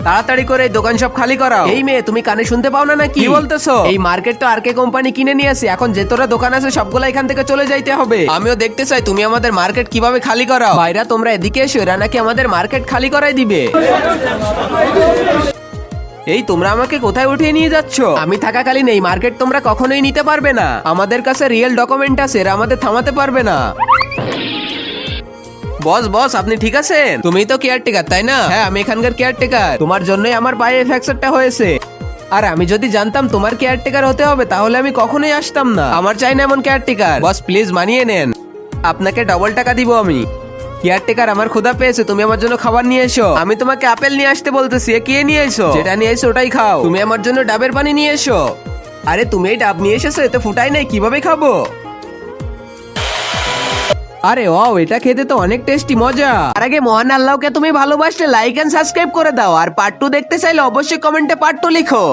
তাড়াতাড়ি করে এই দোকান সব খালি করাও। এই মেয়ে, তুমি কানে শুনতে পাও না নাকি? কি বলতেছো? এই মার্কেট তো আরকে কোম্পানি কিনে নিয়ে আসে, এখন যে তোরা দোকান আছে সবগুলা এখান থেকে চলে যাইতে হবে। আমিও দেখতে চাই তুমি আমাদের মার্কেট কিভাবে খালি করাও। ভাইরা তোমরা এদিকে এসো, এরা নাকি আমাদের মার্কেট খালি করাই দিবে। এই তোমরা আমাকে কোথায় উঠিয়ে নিয়ে যাচ্ছ? আমি থাকাকালীন এই মার্কেট তোমরা কখনোই নিতে পারবে না। আমাদের কাছে রিয়েল ডকুমেন্ট আছে, এরা আমাদের থামাতে পারবে না। বস বস, আপনি ঠিক আছেন? তুমি তো কেয়ারটেকার তাই না? হ্যাঁ, আমি এখানকার কেয়ারটেকার। তোমার জন্যই আমার পায়ে ফ্র্যাকচারটা হয়েছে। আর আমি যদি জানতাম তোমার কেয়ারটেকার হতে হবে তাহলে আমি কখনোই আসতাম না। আমার চাই না এমন কেয়ারটেকার। বস প্লিজ মানিয়ে নেন, আপনাকে ডবল টাকা দিব আমি। কেয়ারটেকার, আমার ক্ষুধা পেয়েছে, তুমি আমার জন্য খাবার নিয়ে এসো। আমি তোমাকে আপেল নিয়ে আসতে বলতেছি, কে নিয়ে এসো? যেটা নিয়ে এসো ওটাই খাও। তুমি আমার জন্য ডাবের পানি নিয়ে এসো। আরে তুমি এই ডাব নিয়ে এসেছো, এতে ফুটাই নাই, কিভাবে খাবো? আরে ওয়াও, এটা খেতে তো অনেক টেস্টি, মজা। আর আগে মহান আল্লাহকে তুমি ভালোবাসলে লাইক এন্ড সাবস্ক্রাইব করে দাও। আর পার্ট 2 দেখতে চাইলে অবশ্যই কমেন্টে পার্ট 2 লিখো।